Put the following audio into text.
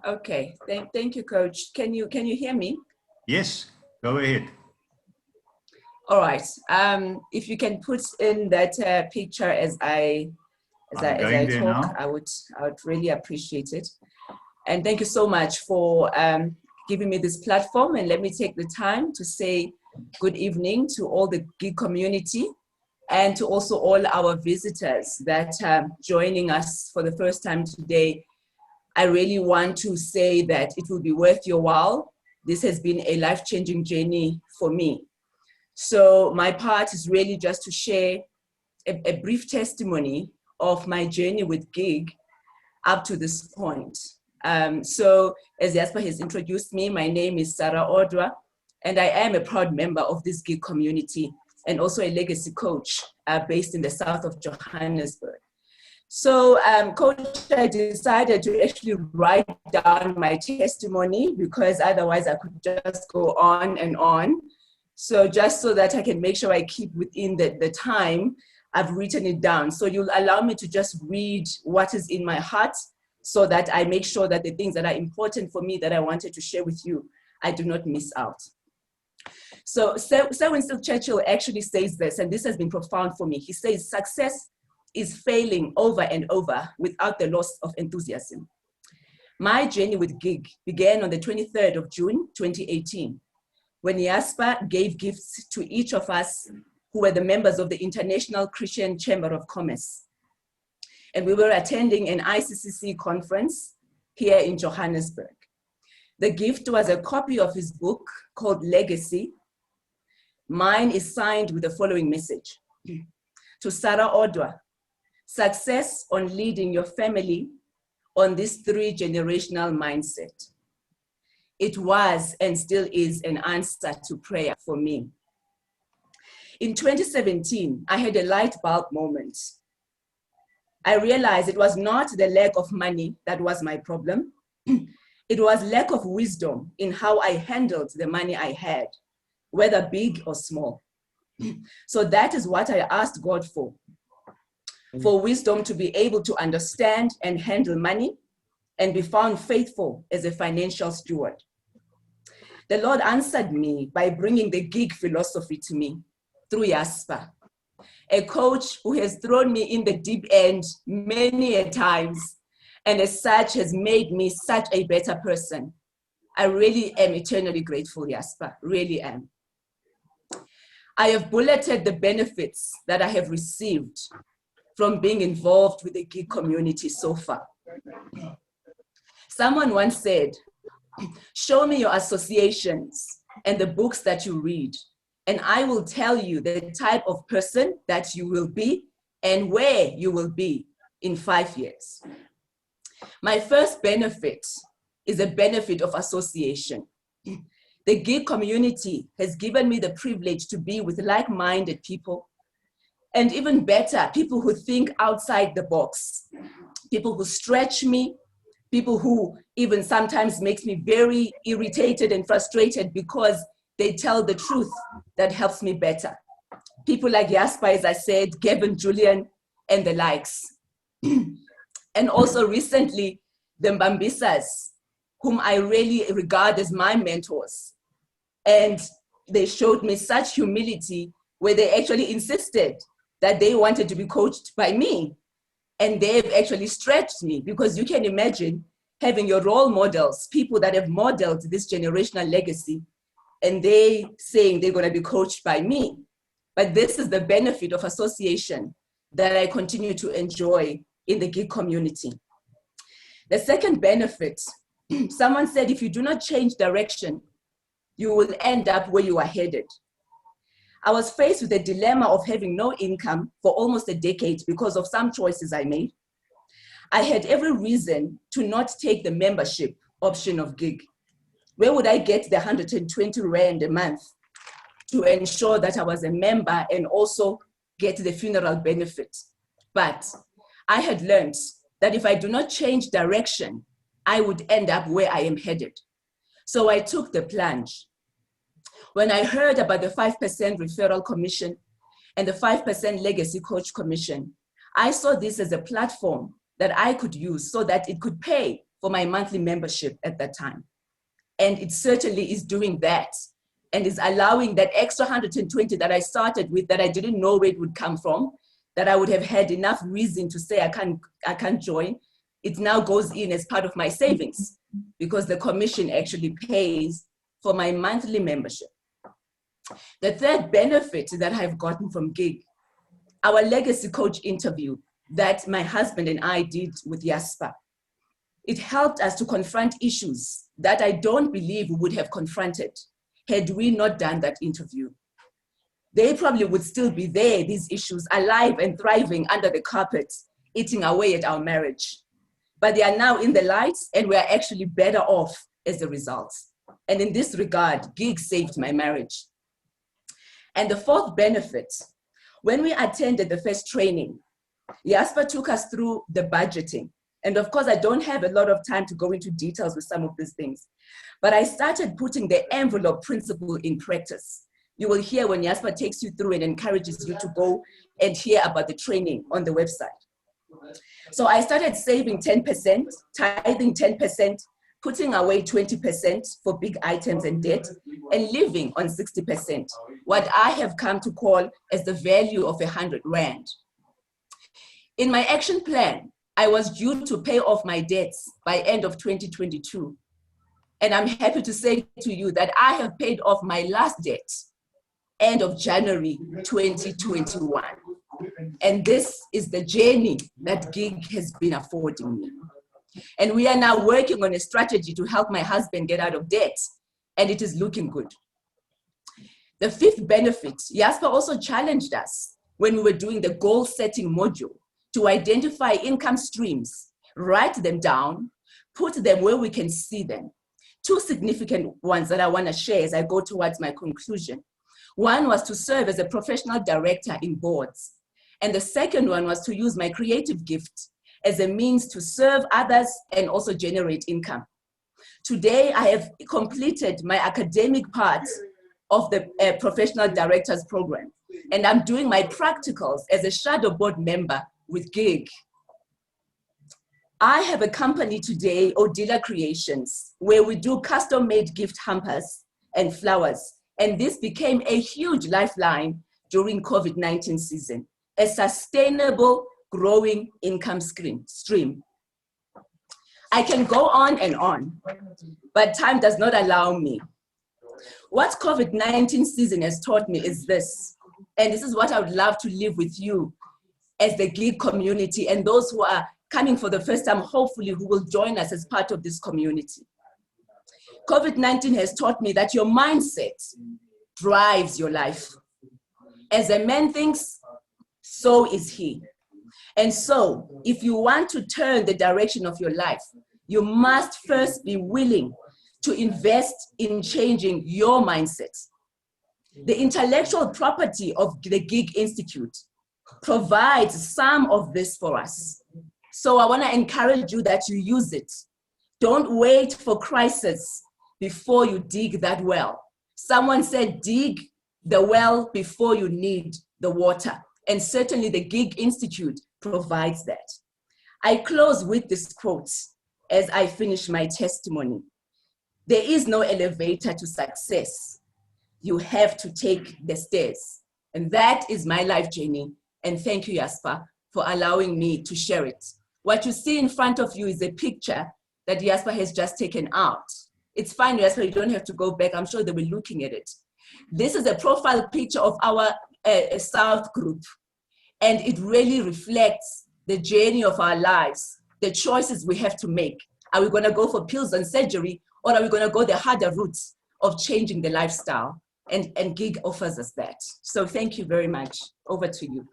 Okay, thank you, Coach. Can you hear me? Yes, go ahead. All right. If you can put in that picture as I There talk, now. I would really appreciate it. And thank you so much for giving me this platform. And let me take the time to say good evening to all the gig community and to also all our visitors that are joining us for the first time today. I really want to say that it will be worth your while. This has been a life-changing journey for me. So my part is really just to share a brief testimony of my journey with gig up to this point. So as Jasper has introduced me, my name is Sarah Odwa, and I am a proud member of this gig community and also a legacy coach based in the south of Johannesburg. So, Coach, I decided to actually write down my testimony because otherwise I could just go on and on. So just so that I can make sure I keep within the time, I've written it down. So you'll allow me to just read what is in my heart so that I make sure that the things that are important for me that I wanted to share with you, I do not miss out. So Sir Winston Churchill actually says this, and this has been profound for me. He says, success is failing over and over without the loss of enthusiasm. My journey with gig began on the 23rd of June, 2018, when Jasper gave gifts to each of us who were the members of the International Christian Chamber of Commerce. And we were attending an ICCC conference here in Johannesburg. The gift was a copy of his book called Legacy. Mine is signed with the following message. To Sarah Odwa, success on leading your family on this 3-generational mindset. It was and still is an answer to prayer for me. In 2017, I had a light bulb moment. I realized it was not the lack of money that was my problem. It was lack of wisdom in how I handled the money I had, whether big or small. So that is what I asked God for wisdom to be able to understand and handle money and be found faithful as a financial steward. The Lord answered me by bringing the gig philosophy to me through Jasper, a coach who has thrown me in the deep end many a times, and as such has made me such a better person. I really am eternally grateful, Jasper, really am. I have bulleted the benefits that I have received from being involved with the gig community so far. Someone once said, show me your associations and the books that you read, and I will tell you the type of person that you will be and where you will be in 5 years. My first benefit is a benefit of association. The gig community has given me the privilege to be with like-minded people, and even better, people who think outside the box, people who stretch me, people who even sometimes makes me very irritated and frustrated because they tell the truth that helps me better. People like Jasper, as I said, Gavin, Julian, and the likes. And also recently, the Mbambisas, whom I really regard as my mentors. And they showed me such humility where they actually insisted that they wanted to be coached by me. And they've actually stretched me, because you can imagine having your role models, people that have modeled this generational legacy, and they saying they're going to be coached by me. But this is the benefit of association that I continue to enjoy in the gig community. The second benefit, someone said, if you do not change direction, you will end up where you are headed. I was faced with the dilemma of having no income for almost a decade because of some choices I made. I had every reason to not take the membership option of gig. Where would I get the 120 Rand a month to ensure that I was a member and also get the funeral benefit? But I had learned that if I do not change direction, I would end up where I am headed. So I took the plunge. When I heard about the 5% referral commission and the 5% legacy coach commission, I saw this as a platform that I could use so that it could pay for my monthly membership at that time. And it certainly is doing that and is allowing that extra 120 that I started with, that I didn't know where it would come from, that I would have had enough reason to say I can't join. It now goes in as part of my savings because the commission actually pays for my monthly membership. The third benefit that I've gotten from Gig, our legacy coach interview that my husband and I did with Jasper. It helped us to confront issues that I don't believe we would have confronted had we not done that interview. They probably would still be there, these issues, alive and thriving under the carpet, eating away at our marriage. But they are now in the light, and we are actually better off as a result. And in this regard, Gig saved my marriage. And the fourth benefit, when we attended the first training, Jasper took us through the budgeting. And of course, I don't have a lot of time to go into details with some of these things, but I started putting the envelope principle in practice. You will hear when Jasper takes you through and encourages you to go and hear about the training on the website. So I started saving 10%, tithing 10%, putting away 20% for big items and debt, and living on 60%, what I have come to call as the value of 100 Rand. In my action plan, I was due to pay off my debts by end of 2022. And I'm happy to say to you that I have paid off my last debt end of January 2021. And this is the journey that Gig has been affording me. And we are now working on a strategy to help my husband get out of debt, and it is looking good. The fifth benefit, Jasper also challenged us when we were doing the goal setting module to identify income streams, write them down, put them where we can see them. Two significant ones that I want to share as I go towards my conclusion. One was to serve as a professional director in boards. And the second one was to use my creative gift as a means to serve others and also generate income. Today, I have completed my academic part of the professional directors program. And I'm doing my practicals as a shadow board member with Gig. I have a company today, Odwa Creations, where we do custom-made gift hampers and flowers. And this became a huge lifeline during COVID-19 season, a sustainable, growing income stream. I can go on and on, but time does not allow me. What COVID-19 season has taught me is this, and this is what I would love to live with you as the Gig community and those who are coming for the first time, hopefully who will join us as part of this community. COVID-19 has taught me that your mindset drives your life. As a man thinks, so is he. And so, if you want to turn the direction of your life, you must first be willing to invest in changing your mindset. The intellectual property of the Gig Institute provides some of this for us. So I want to encourage you that you use it. Don't wait for crisis before you dig that well. Someone said, dig the well before you need the water. And certainly the Gig Institute provides that. I close with this quote as I finish my testimony. There is no elevator to success. You have to take the stairs. And that is my life journey. And thank you, Jasper, for allowing me to share it. What you see in front of you is a picture that Jasper has just taken out. It's fine, Jasper, you don't have to go back. I'm sure they were looking at it. This is a profile picture of our South group. And it really reflects the journey of our lives, the choices we have to make. Are we going to go for pills and surgery, or are we going to go the harder routes of changing the lifestyle? And Gig offers us that. So thank you very much. Over to you.